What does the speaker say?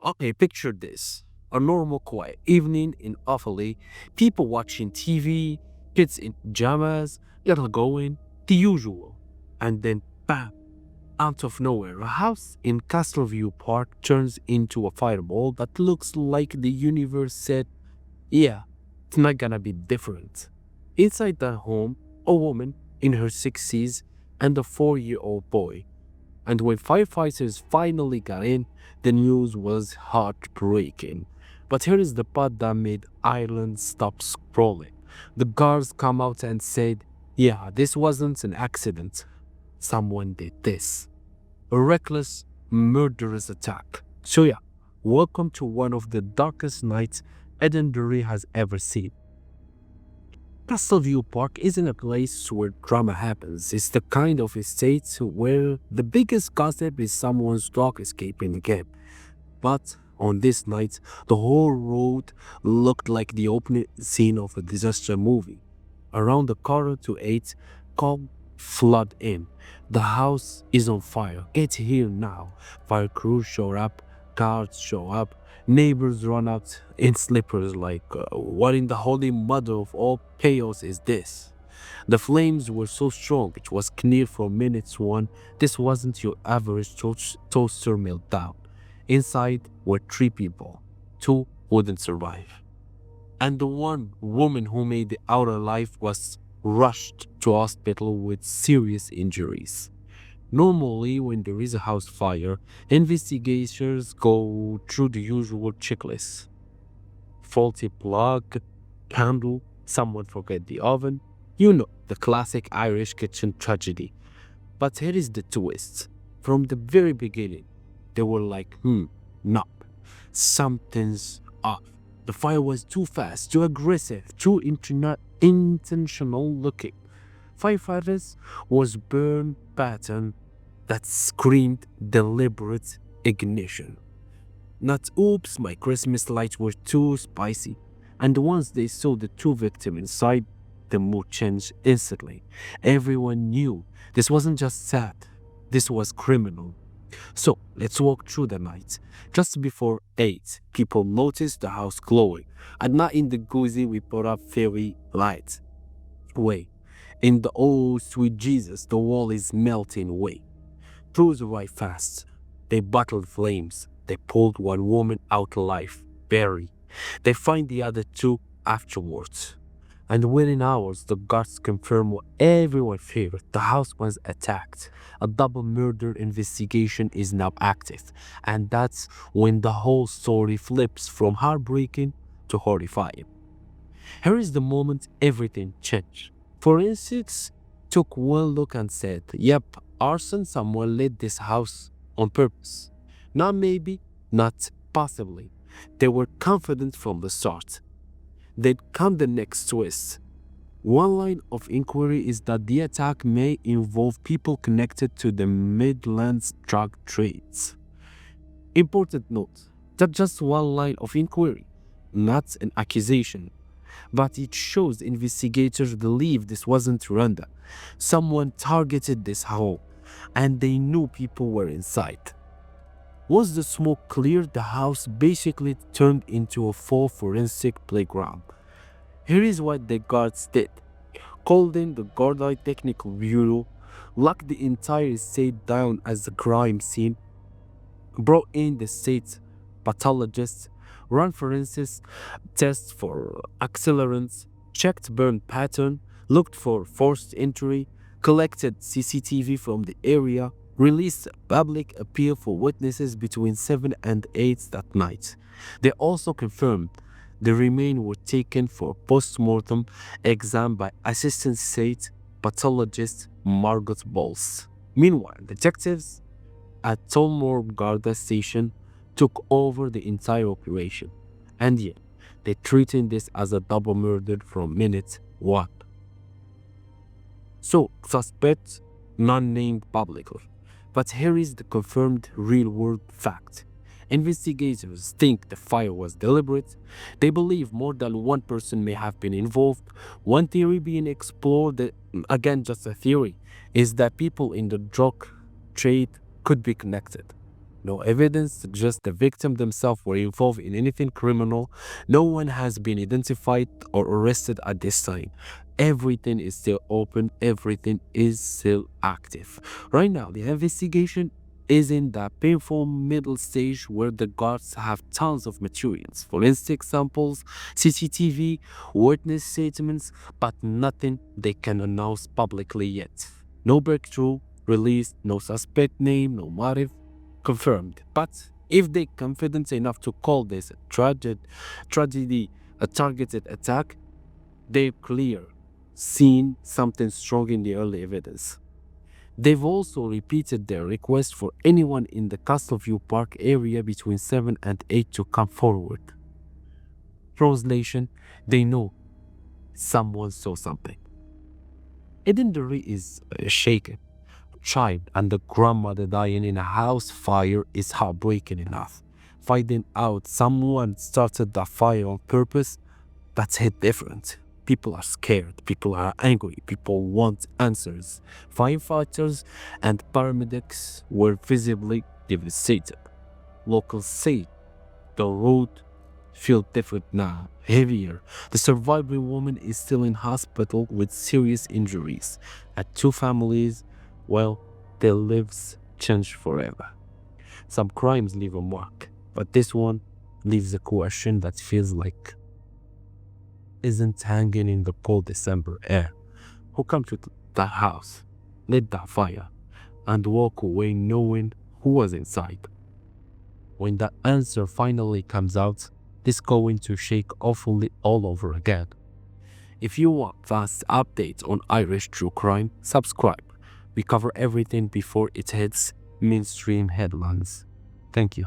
Okay, picture this. A normal quiet evening in Offaly, people watching TV, kids in pajamas, little going, the usual. And then bam, out of nowhere, a house in Castleview Park turns into a fireball that looks like the universe said, yeah, it's not gonna be different. Inside the home, a woman in her 60s and a 4-year-old boy. And when firefighters finally got in, the news was heartbreaking. But here is the part that made Ireland stop scrolling. The guards come out and said, yeah, this wasn't an accident. Someone did this. A reckless, murderous attack. So yeah, welcome to one of the darkest nights Edenderry has ever seen. Castleview Park isn't a place where drama happens. It's the kind of estate where the biggest gossip is someone's dog escaping the game. But on this night, the whole road looked like the opening scene of a disaster movie. Around the quarter to 8, calm flood in. The house is on fire. Get here now. Fire crews show up, guards show up, neighbors run out in slippers like, what in the holy mother of all chaos is this? The flames were so strong it was clear from minutes one this wasn't your average toaster meltdown. Inside were 3 people. 2 wouldn't survive. And the one woman who made it out alive was rushed to hospital with serious injuries. Normally, when there is a house fire, investigators go through the usual checklist. Faulty plug, candle, someone forget the oven. You know, the classic Irish kitchen tragedy. But here is the twist. From the very beginning, they were like, no, something's off. The fire was too fast, too aggressive, too intentional looking. Firefighters was burn pattern that screamed deliberate ignition. Not oops, my Christmas lights were too spicy. And once they saw the 2 victims inside, the mood changed instantly. Everyone knew this wasn't just sad, this was criminal. So let's walk through the night. Just before 8, people noticed the house glowing, and not in the goozy we put up fairy lights. Wait, in the oh sweet Jesus, the wall is melting away. Crews arrived fast. They battled flames. They pulled one woman out alive, buried. They find the other 2 afterwards. And within hours, the guards confirmed what everyone feared. The house was attacked. A double murder investigation is now active. And that's when the whole story flips from heartbreaking to horrifying. Here is the moment everything changed. Forensics took one look and said, yep, arson, someone lit this house on purpose. Not maybe, not possibly. They were confident from the start. Then come the next twist. One line of inquiry is that the attack may involve people connected to the Midlands drug trades. Important note, that's just one line of inquiry, not an accusation. But it shows investigators believe this wasn't random. Someone targeted this home, and they knew people were inside. Once the smoke cleared, the house basically turned into a full forensic playground. Here is what the guards did. Called in the Garda Technical Bureau, locked the entire estate down as a crime scene, brought in the state pathologists, ran forensics tests for accelerants, checked burn pattern, looked for forced entry, collected CCTV from the area, released a public appeal for witnesses between 7 and 8 that night. They also confirmed the remains were taken for post-mortem exam by Assistant State Pathologist Margot Bowles. Meanwhile, detectives at Tullamore Garda Station took over the entire operation. And yet, they treated this as a double murder from minute 1. So, suspects not named publicly. But here is the confirmed real-world fact. Investigators think the fire was deliberate. They believe more than one person may have been involved. One theory being explored, just a theory, is that people in the drug trade could be connected. No evidence, just the victim themselves were involved in anything criminal. No one has been identified or arrested at this time. Everything is still open, everything is still active. Right now, the investigation is in that painful middle stage where the guards have tons of materials, forensic samples, CCTV, witness statements, but nothing they can announce publicly yet. No breakthrough released, no suspect name, no motive confirmed. But if they're confident enough to call this a tragedy, a targeted attack, they've seen something strong in the early evidence. They've also repeated their request for anyone in the Castleview Park area between 7 and 8 to come forward. Translation, they know someone saw something. Edenderry is shaken. Child and the grandmother dying in a house fire is heartbreaking enough. Finding out someone started the fire on purpose, that's hit different. People are scared, people are angry, people want answers. Firefighters and paramedics were visibly devastated. Locals say the road feels different now, heavier. The surviving woman is still in hospital with serious injuries. And two families, well, their lives change forever. Some crimes leave a mark, but this one leaves a question that feels like isn't hanging in the cold December air. Who come to that house, lit that fire, and walk away knowing who was inside? When the answer finally comes out, it's going to shake Offaly all over again. If you want fast updates on Irish true crime, subscribe. We cover everything before it hits mainstream headlines. Thank you.